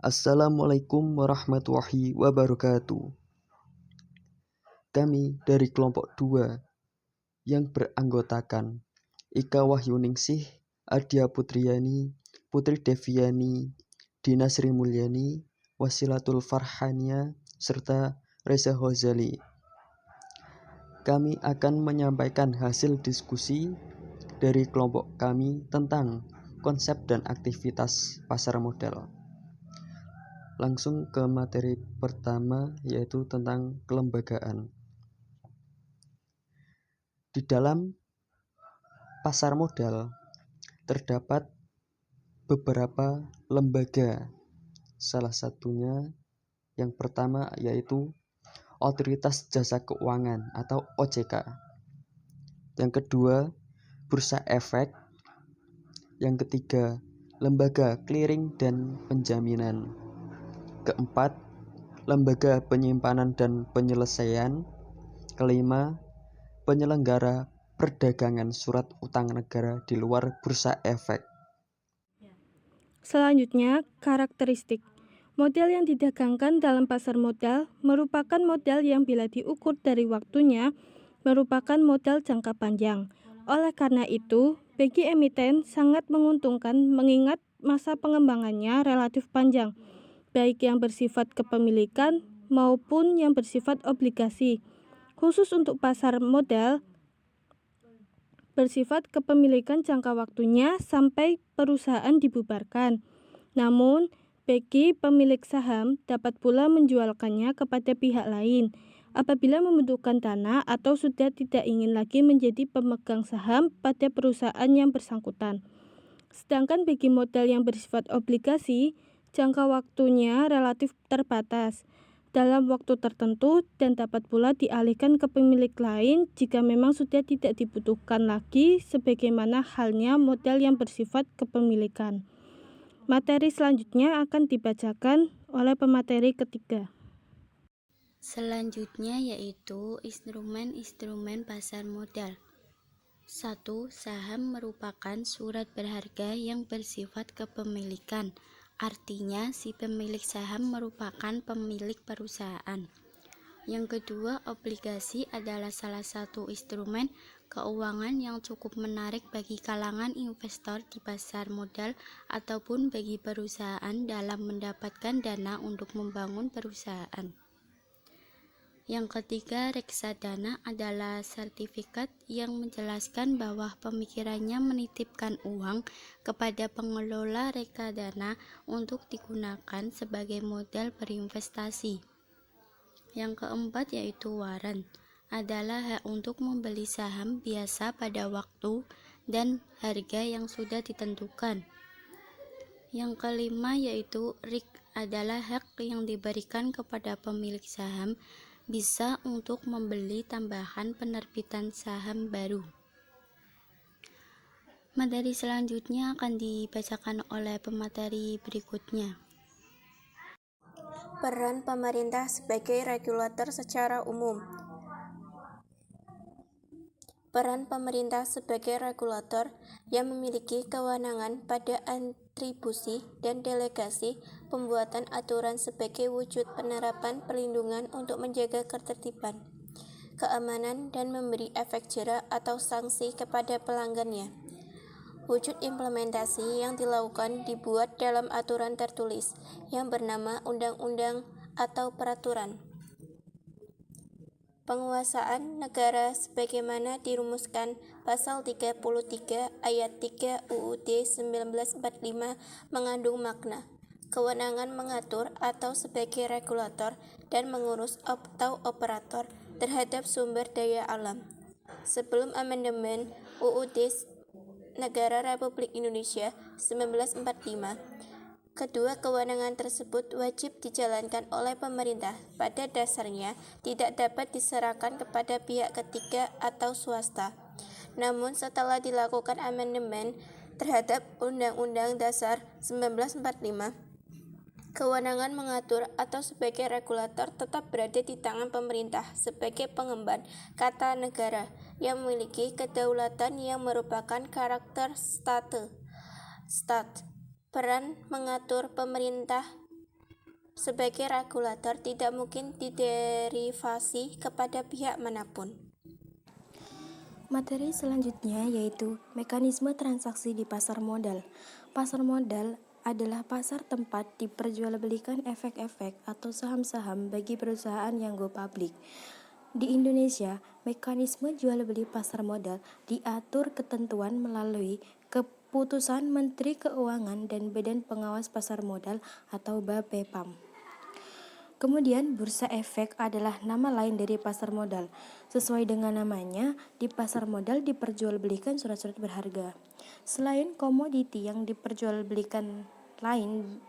Assalamualaikum warahmatullahi wabarakatuh. Kami dari kelompok 2 yang beranggotakan Ika Wahyuningsih, Adia Putriyani, Putri Deviani, Dina Sri Mulyani, Wasilatul Farhania, serta Reza Ghazali. Kami akan menyampaikan hasil diskusi dari kelompok kami tentang konsep dan aktivitas pasar modal. Langsung ke materi pertama, yaitu tentang kelembagaan. Di dalam pasar modal terdapat beberapa lembaga. Salah satunya yang pertama yaitu Otoritas Jasa Keuangan atau OJK. Yang kedua, Bursa Efek. Yang ketiga, Lembaga Clearing dan Penjaminan. Keempat, Lembaga Penyimpanan dan Penyelesaian. Kelima, Penyelenggara perdagangan surat utang negara di luar Bursa Efek. Selanjutnya, karakteristik. Modal yang didagangkan dalam pasar modal merupakan modal yang bila diukur dari waktunya merupakan modal jangka panjang. Oleh karena itu, bagi emiten sangat menguntungkan mengingat masa pengembangannya relatif panjang, baik yang bersifat kepemilikan maupun yang bersifat obligasi. Khusus untuk pasar modal, bersifat kepemilikan jangka waktunya sampai perusahaan dibubarkan. Namun, bagi pemilik saham dapat pula menjualkannya kepada pihak lain apabila membutuhkan dana atau sudah tidak ingin lagi menjadi pemegang saham pada perusahaan yang bersangkutan. Sedangkan bagi modal yang bersifat obligasi, jangka waktunya relatif terbatas dalam waktu tertentu dan dapat pula dialihkan ke pemilik lain jika memang sudah tidak dibutuhkan lagi sebagaimana halnya modal yang bersifat kepemilikan. Materi selanjutnya akan dibacakan oleh pemateri ketiga. Selanjutnya yaitu instrumen-instrumen pasar modal. 1. Saham merupakan surat berharga yang bersifat kepemilikan. Artinya, si pemilik saham merupakan pemilik perusahaan. Yang kedua, obligasi adalah salah satu instrumen keuangan yang cukup menarik bagi kalangan investor di pasar modal ataupun bagi perusahaan dalam mendapatkan dana untuk membangun perusahaan. Yang ketiga, reksadana adalah sertifikat yang menjelaskan bahwa pemikirannya menitipkan uang kepada pengelola reksadana untuk digunakan sebagai modal berinvestasi. Yang keempat yaitu waran, adalah hak untuk membeli saham biasa pada waktu dan harga yang sudah ditentukan. Yang kelima yaitu RIC, adalah hak yang diberikan kepada pemilik saham bisa untuk membeli tambahan penerbitan saham baru. Materi selanjutnya akan dibacakan oleh pemateri berikutnya. Peran pemerintah sebagai regulator secara umum. Peran pemerintah sebagai regulator yang memiliki kewenangan pada atribusi dan delegasi pembuatan aturan sebagai wujud penerapan perlindungan untuk menjaga ketertiban, keamanan, dan memberi efek jera atau sanksi kepada pelanggannya. Wujud implementasi yang dilakukan dibuat dalam aturan tertulis yang bernama undang-undang atau peraturan. Penguasaan negara sebagaimana dirumuskan pasal 33 ayat 3 UUD 1945 mengandung makna kewenangan mengatur atau sebagai regulator dan mengurus atau operator terhadap sumber daya alam. Sebelum amandemen UUD Negara Republik Indonesia 1945, kedua kewenangan tersebut wajib dijalankan oleh pemerintah. Pada dasarnya tidak dapat diserahkan kepada pihak ketiga atau swasta. Namun setelah dilakukan amandemen terhadap Undang-Undang Dasar 1945, kewenangan mengatur atau sebagai regulator tetap berada di tangan pemerintah sebagai pengemban kata negara yang memiliki kedaulatan yang merupakan karakter stat. Peran mengatur pemerintah Sebagai regulator tidak mungkin diderivasi kepada pihak manapun. Materi selanjutnya yaitu mekanisme transaksi di pasar modal. Pasar modal adalah pasar tempat diperjualbelikan efek-efek atau saham-saham bagi perusahaan yang go public. Di Indonesia, mekanisme jual beli pasar modal diatur ketentuan melalui keputusan Menteri Keuangan dan Badan Pengawas Pasar Modal atau BAPEPAM. Kemudian, bursa efek adalah nama lain dari pasar modal. Sesuai dengan namanya, di pasar modal diperjualbelikan surat-surat berharga. Selain komoditi yang diperjualbelikan lain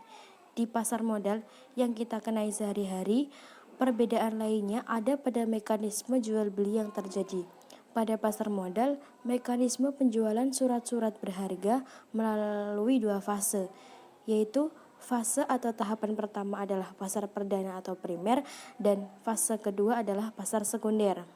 di pasar modal yang kita kenai sehari-hari, perbedaan lainnya ada pada mekanisme jual beli yang terjadi. Pada pasar modal, mekanisme penjualan surat-surat berharga melalui dua fase, yaitu fase atau tahapan pertama adalah pasar perdana atau primer, dan fase kedua adalah pasar sekunder.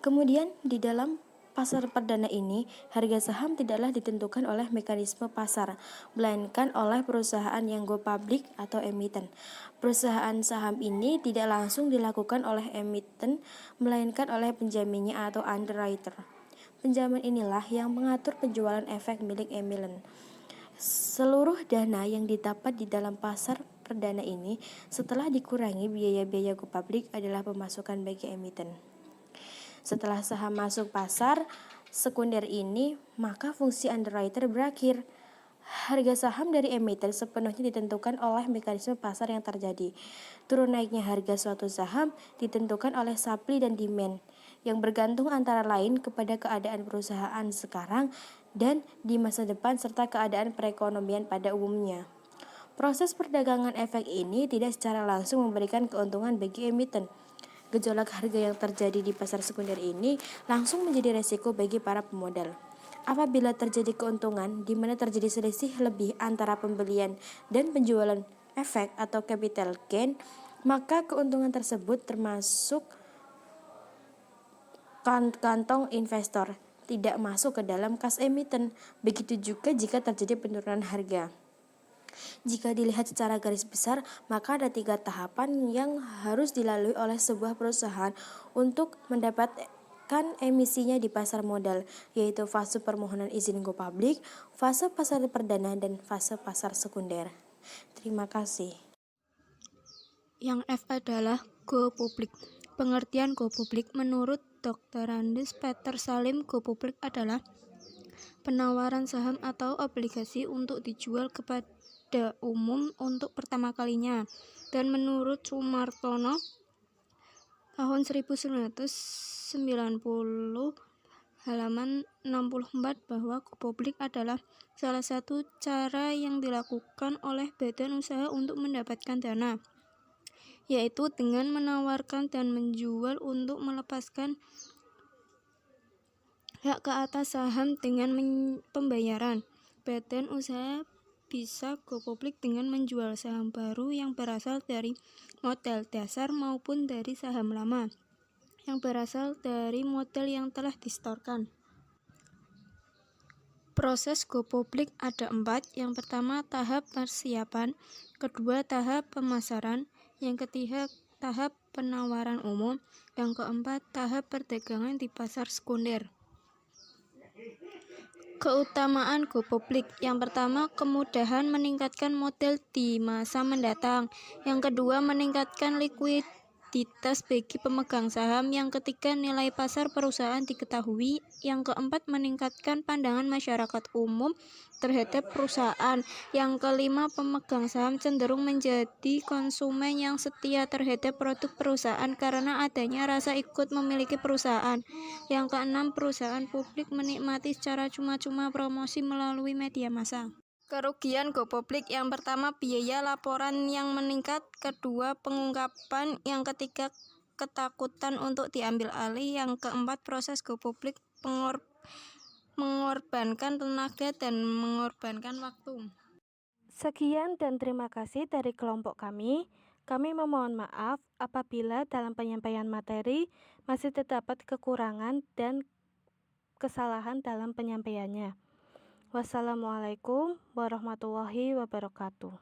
Kemudian di dalam pasar perdana ini, harga saham tidaklah ditentukan oleh mekanisme pasar, melainkan oleh perusahaan yang go public atau emiten. Perusahaan saham ini tidak langsung dilakukan oleh emiten, melainkan oleh penjaminnya atau underwriter. Penjamin inilah yang mengatur penjualan efek milik emiten. Seluruh dana yang didapat di dalam pasar perdana ini setelah dikurangi biaya-biaya go public adalah pemasukan bagi emiten. Setelah saham masuk pasar sekunder ini, maka fungsi underwriter berakhir. Harga saham dari emiten sepenuhnya ditentukan oleh mekanisme pasar yang terjadi. Turun naiknya harga suatu saham ditentukan oleh supply dan demand, yang bergantung antara lain kepada keadaan perusahaan sekarang dan di masa depan serta keadaan perekonomian pada umumnya. Proses perdagangan efek ini tidak secara langsung memberikan keuntungan bagi emiten. Gejolak harga yang terjadi di pasar sekunder ini langsung menjadi resiko bagi para pemodal. Apabila terjadi keuntungan di mana terjadi selisih lebih antara pembelian dan penjualan efek atau capital gain, maka keuntungan tersebut termasuk kantong investor, tidak masuk ke dalam kas emiten. Begitu juga jika terjadi penurunan harga. Jika dilihat secara garis besar, maka ada 3 tahapan yang harus dilalui oleh sebuah perusahaan untuk mendapatkan emisinya di pasar modal, yaitu fase permohonan izin go public, fase pasar perdana, dan fase pasar sekunder. Terima kasih. Yang F adalah go public. Pengertian go public menurut Dr. Andes Peter Salim, go public adalah penawaran saham atau obligasi untuk dijual kepada umum untuk pertama kalinya. Dan menurut Sumartono tahun 1990 halaman 64 bahwa go public adalah salah satu cara yang dilakukan oleh badan usaha untuk mendapatkan dana, yaitu dengan menawarkan dan menjual untuk melepaskan hak ke atas saham dengan pembayaran. Badan usaha bisa go public dengan menjual saham baru yang berasal dari modal dasar maupun dari saham lama yang berasal dari modal yang telah disetorkan. Proses go public ada 4. Yang pertama, tahap persiapan. Kedua, tahap pemasaran. Yang ketiga, tahap penawaran umum. Yang keempat, tahap perdagangan di pasar sekunder. Keutamaan go public. Yang pertama, kemudahan meningkatkan modal di masa mendatang. Yang kedua, meningkatkan likuiditas bagi pemegang saham. Yang ketiga, nilai pasar perusahaan diketahui. Yang keempat, meningkatkan pandangan masyarakat umum terhadap perusahaan. Yang kelima, pemegang saham cenderung menjadi konsumen yang setia terhadap produk perusahaan karena adanya rasa ikut memiliki perusahaan. Yang keenam, perusahaan publik menikmati secara cuma-cuma promosi melalui media massa. Kerugian go public. Yang pertama, biaya laporan yang meningkat. Kedua, pengungkapan. Yang ketiga, ketakutan untuk diambil alih. Yang keempat, proses go public mengorbankan tenaga dan mengorbankan waktu. Sekian dan terima kasih dari kelompok kami. Kami memohon maaf apabila dalam penyampaian materi masih terdapat kekurangan dan kesalahan dalam penyampaiannya. Wassalamualaikum warahmatullahi wabarakatuh.